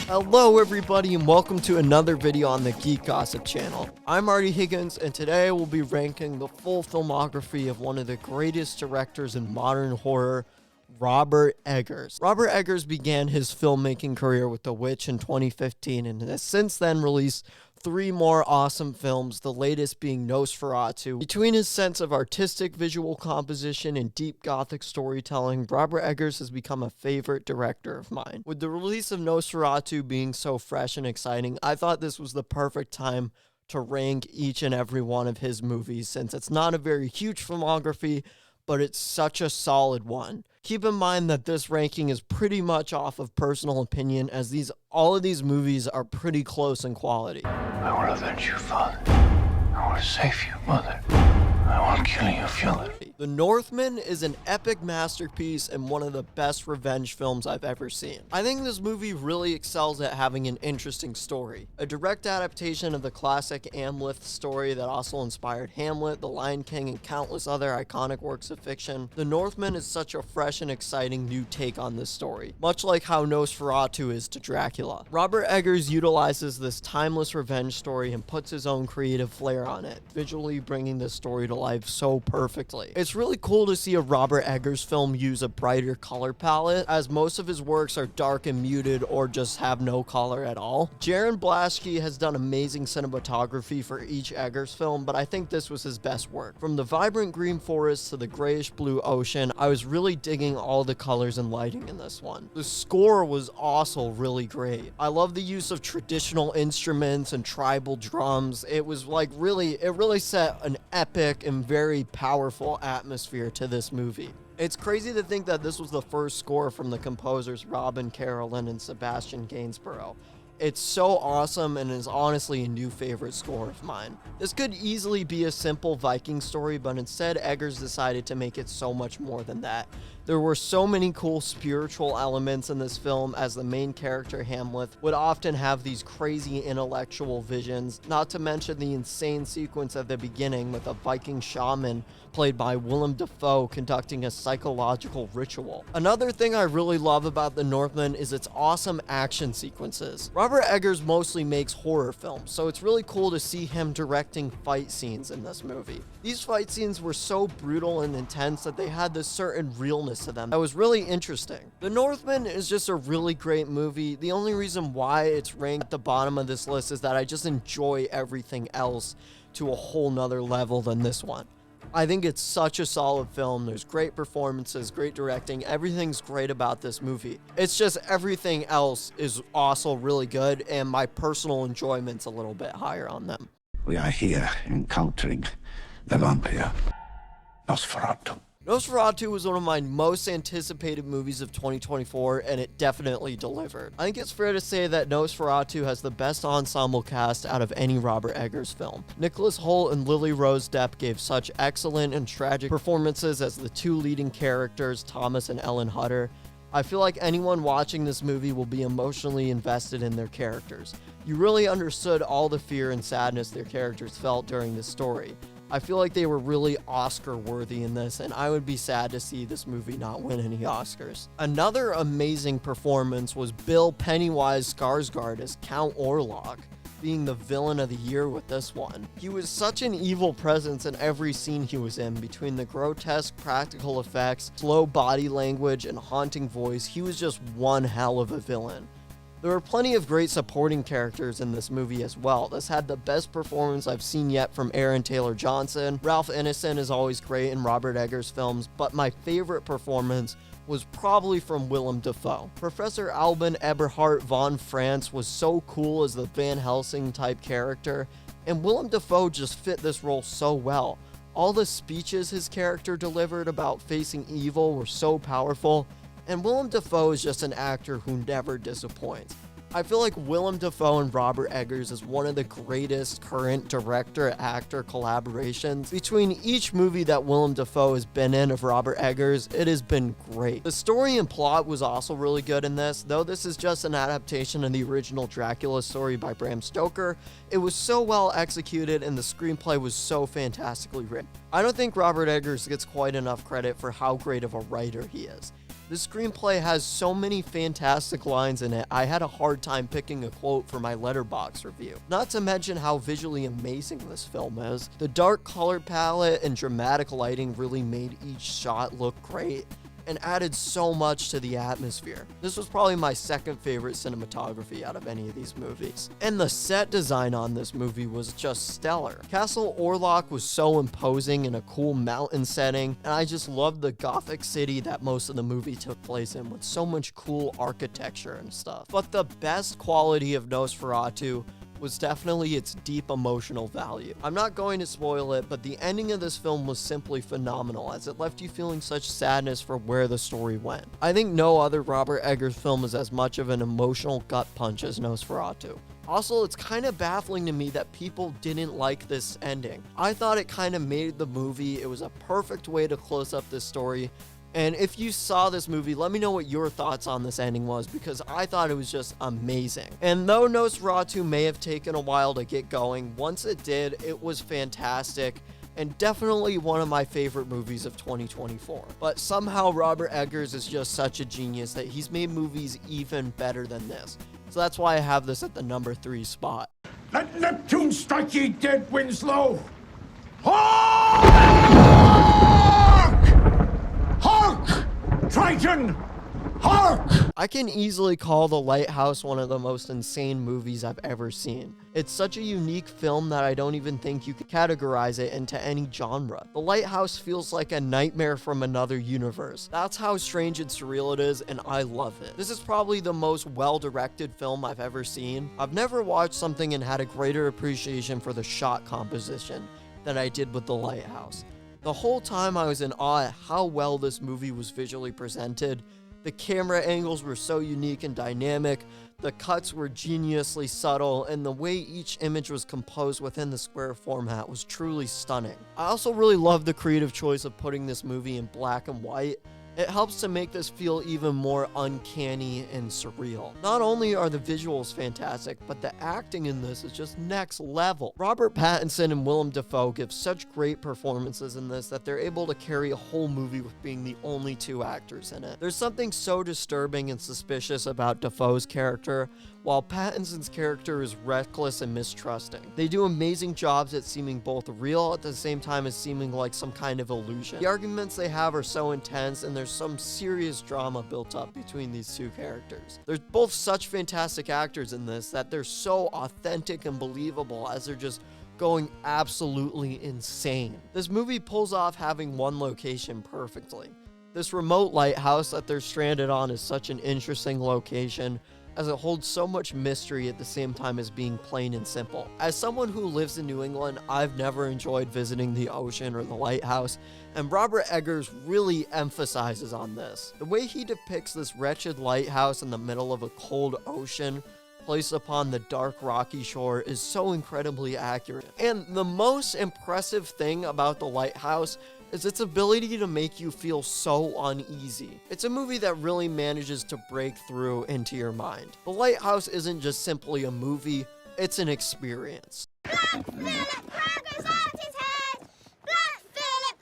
Hello everybody and welcome to another video on the Geek Gossip channel. I'm Artie Higgins and today we'll be ranking the full filmography of one of the greatest directors in modern horror, Robert Eggers. Robert Eggers began his filmmaking career with The Witch in 2015 and has since then released 3 more awesome films, the latest being Nosferatu. Between his sense of artistic visual composition and deep gothic storytelling, Robert Eggers has become a favorite director of mine. With the release of Nosferatu being so fresh and exciting, I thought this was the perfect time to rank each and every one of his movies, since it's not a very huge filmography, but it's such a solid one. Keep in mind that this ranking is pretty much off of personal opinion, as all of these movies are pretty close in quality. I will avenge you, Father. I will save you, Mother. I will kill you, feel it. The Northman is an epic masterpiece and one of the best revenge films I've ever seen. I think this movie really excels at having an interesting story. A direct adaptation of the classic Amleth story that also inspired Hamlet, The Lion King, and countless other iconic works of fiction. The Northman is such a fresh and exciting new take on this story, much like how Nosferatu is to Dracula. Robert Eggers utilizes this timeless revenge story and puts his own creative flair on it, visually bringing the story to life so perfectly. It's really cool to see a Robert Eggers film use a brighter color palette, as most of his works are dark and muted or just have no color at all. Jaron Blaschke has done amazing cinematography for each Eggers film, but I think this was his best work. From the vibrant green forest to the grayish blue ocean, I was really digging all the colors and lighting in this one. The score was also really great. I love the use of traditional instruments and tribal drums. It was like it really set an epic and very powerful atmosphere to this movie. It's crazy to think that this was the first score from the composers Robin Carolyn and Sebastian Gainsborough. It's so awesome and is honestly a new favorite score of mine. This could easily be a simple Viking story, but instead Eggers decided to make it so much more than that. There were so many cool spiritual elements in this film, as the main character Hamlet would often have these crazy intellectual visions, not to mention the insane sequence at the beginning with a Viking shaman played by Willem Dafoe conducting a psychological ritual. Another thing I really love about The Northman is its awesome action sequences. Robert Eggers mostly makes horror films, so it's really cool to see him directing fight scenes in this movie. These fight scenes were so brutal and intense that they had this certain realness to them that was really interesting. The Northman is just a really great movie. The only reason why it's ranked at the bottom of this list is that I just enjoy everything else to a whole nother level than this one. I think it's such a solid film. There's great performances, great directing. Everything's great about this movie. It's just everything else is also really good, and my personal enjoyment's a little bit higher on them. We are here encountering the vampire, Nosferatu. Nosferatu was one of my most anticipated movies of 2024, and it definitely delivered. I think it's fair to say that Nosferatu has the best ensemble cast out of any Robert Eggers film. Nicholas Hoult and Lily Rose Depp gave such excellent and tragic performances as the 2 leading characters, Thomas and Ellen Hutter. I feel like anyone watching this movie will be emotionally invested in their characters. You really understood all the fear and sadness their characters felt during this story. I feel like they were really Oscar worthy in this, and I would be sad to see this movie not win any Oscars. Another amazing performance was Bill Pennywise Skarsgård as Count Orlok, being the villain of the year with this one. He was such an evil presence in every scene he was in. Between the grotesque practical effects, slow body language, and haunting voice, he was just one hell of a villain. There were plenty of great supporting characters in this movie as well. This had the best performance I've seen yet from Aaron Taylor Johnson. Ralph Ineson is always great in Robert Eggers films, but my favorite performance was probably from Willem Dafoe. Professor Alban Eberhard von Franz was so cool as the Van Helsing type character, and Willem Dafoe just fit this role so well. All the speeches his character delivered about facing evil were so powerful, and Willem Dafoe is just an actor who never disappoints. I feel like Willem Dafoe and Robert Eggers is one of the greatest current director-actor collaborations. Between each movie that Willem Dafoe has been in of Robert Eggers, it has been great. The story and plot was also really good in this, though this is just an adaptation of the original Dracula story by Bram Stoker. It was so well executed and the screenplay was so fantastically written. I don't think Robert Eggers gets quite enough credit for how great of a writer he is. The screenplay has so many fantastic lines in it, I had a hard time picking a quote for my Letterboxd review. Not to mention how visually amazing this film is. The dark color palette and dramatic lighting really made each shot look great and added so much to the atmosphere. This was probably my second favorite cinematography out of any of these movies. And the set design on this movie was just stellar. Castle Orlok was so imposing in a cool mountain setting, and I just loved the gothic city that most of the movie took place in with so much cool architecture and stuff. But the best quality of Nosferatu was definitely its deep emotional value. I'm not going to spoil it, but the ending of this film was simply phenomenal, as it left you feeling such sadness for where the story went. I think no other Robert Eggers film is as much of an emotional gut punch as Nosferatu. Also, it's kind of baffling to me that people didn't like this ending. I thought it kind of made the movie. It was a perfect way to close up this story. And if you saw this movie, let me know what your thoughts on this ending was, because I thought it was just amazing. And though Nosferatu may have taken a while to get going, once it did, it was fantastic and definitely one of my favorite movies of 2024. But somehow Robert Eggers is just such a genius that he's made movies even better than this. So that's why I have this at the number 3 spot. Let Neptune strike ye dead, Winslow! Hark! Triton! Hark! I can easily call The Lighthouse one of the most insane movies I've ever seen. It's such a unique film that I don't even think you could categorize it into any genre. The Lighthouse feels like a nightmare from another universe. That's how strange and surreal it is, and I love it. This is probably the most well-directed film I've ever seen. I've never watched something and had a greater appreciation for the shot composition than I did with The Lighthouse. The whole time I was in awe at how well this movie was visually presented. The camera angles were so unique and dynamic, the cuts were geniusly subtle, and the way each image was composed within the square format was truly stunning. I also really love the creative choice of putting this movie in black and white. It helps to make this feel even more uncanny and surreal. Not only are the visuals fantastic, but the acting in this is just next level. Robert Pattinson and Willem Dafoe give such great performances in this that they're able to carry a whole movie with being the only 2 actors in it. There's something so disturbing and suspicious about Dafoe's character, while Pattinson's character is reckless and mistrusting. They do amazing jobs at seeming both real at the same time as seeming like some kind of illusion. The arguments they have are so intense, and there's some serious drama built up between these 2 characters. They're both such fantastic actors in this that they're so authentic and believable as they're just going absolutely insane. This movie pulls off having one location perfectly. This remote lighthouse that they're stranded on is such an interesting location, as it holds so much mystery at the same time as being plain and simple. As someone who lives in New England, I've never enjoyed visiting the ocean or the lighthouse, and Robert Eggers really emphasizes on this. The way he depicts this wretched lighthouse in the middle of a cold ocean, placed upon the dark rocky shore, is so incredibly accurate. And the most impressive thing about the lighthouse is its ability to make you feel so uneasy. It's a movie that really manages to break through into your mind. The Lighthouse isn't just simply a movie, it's an experience. Black Phillip, Crackers out his head! Black Phillip,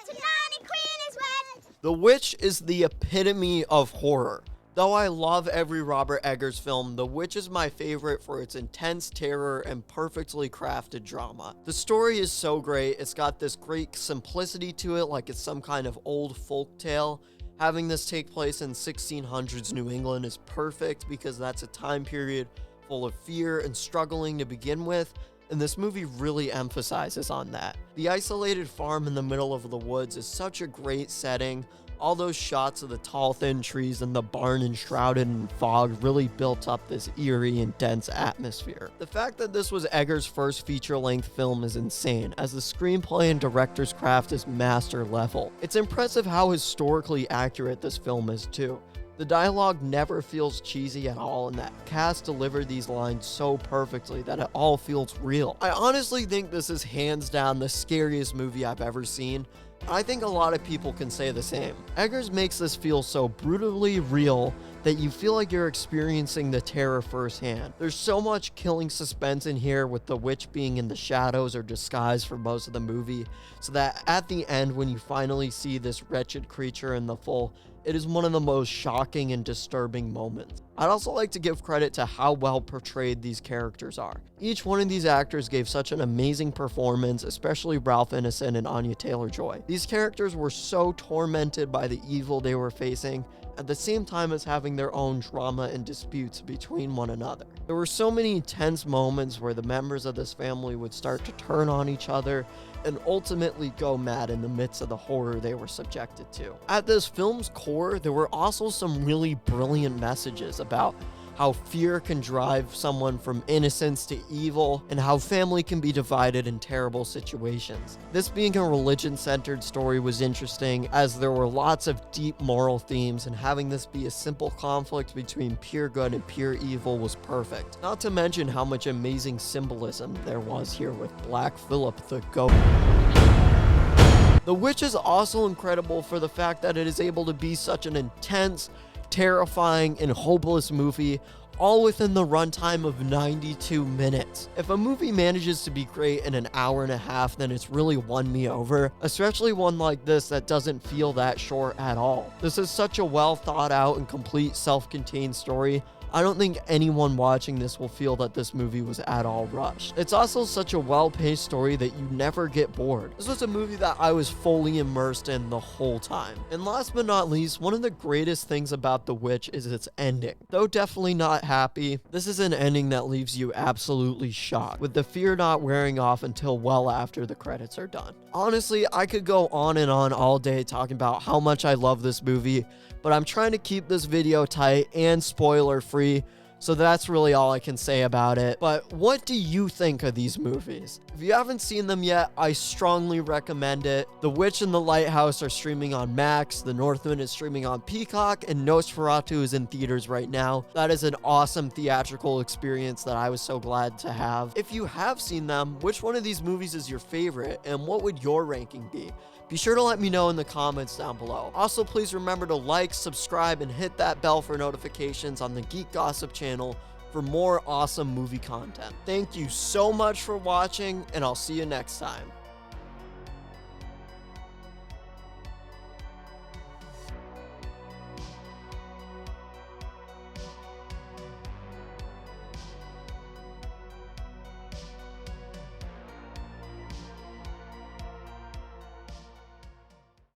tonight Queen is wed! The Witch is the epitome of horror. Though I love every Robert Eggers film, The Witch is my favorite for its intense terror and perfectly crafted drama. The story is so great, it's got this great simplicity to it, like it's some kind of old folk tale. Having this take place in 1600s New England is perfect because that's a time period full of fear and struggling to begin with, and this movie really emphasizes on that. The isolated farm in the middle of the woods is such a great setting. All those shots of the tall, thin trees and the barn enshrouded in fog really built up this eerie and dense atmosphere. The fact that this was Eggers' first feature-length film is insane, as the screenplay and director's craft is master level. It's impressive how historically accurate this film is too. The dialogue never feels cheesy at all, and that cast delivered these lines so perfectly that it all feels real. I honestly think this is hands down the scariest movie I've ever seen. I think a lot of people can say the same. Eggers makes this feel so brutally real that you feel like you're experiencing the terror firsthand. There's so much killing suspense in here, with the witch being in the shadows or disguise for most of the movie, so that at the end, when you finally see this wretched creature in the full, it is one of the most shocking and disturbing moments. I'd also like to give credit to how well portrayed these characters are. Each one of these actors gave such an amazing performance, especially Ralph Ineson and Anya Taylor-Joy. These characters were so tormented by the evil they were facing, at the same time as having their own drama and disputes between one another. There were so many tense moments where the members of this family would start to turn on each other and ultimately go mad in the midst of the horror they were subjected to. At this film's core, there were also some really brilliant messages about how fear can drive someone from innocence to evil, and how family can be divided in terrible situations. This being a religion-centered story was interesting, as there were lots of deep moral themes, and having this be a simple conflict between pure good and pure evil was perfect. Not to mention how much amazing symbolism there was here with Black Phillip the Goat. The Witch is also incredible for the fact that it is able to be such an intense, terrifying, and hopeless movie, all within the runtime of 92 minutes. If a movie manages to be great in an hour and a half, then it's really won me over, especially one like this that doesn't feel that short at all. This is such a well thought out and complete self-contained story. I don't think anyone watching this will feel that this movie was at all rushed. It's also such a well-paced story that you never get bored. This was a movie that I was fully immersed in the whole time. And last but not least, one of the greatest things about The Witch is its ending. Though definitely not happy, this is an ending that leaves you absolutely shocked, with the fear not wearing off until well after the credits are done. Honestly, I could go on and on all day talking about how much I love this movie, but I'm trying to keep this video tight and spoiler free, so that's really all I can say about it. But what do you think of these movies? If you haven't seen them yet, I strongly recommend it. The Witch and The Lighthouse are streaming on Max, The Northman is streaming on Peacock, and Nosferatu is in theaters right now. That is an awesome theatrical experience that I was so glad to have. If you have seen them, which one of these movies is your favorite, and what would your ranking be? Be sure to let me know in the comments down below. Also, please remember to like, subscribe, and hit that bell for notifications on the Geek Gossip channel for more awesome movie content. Thank you so much for watching, and I'll see you next time.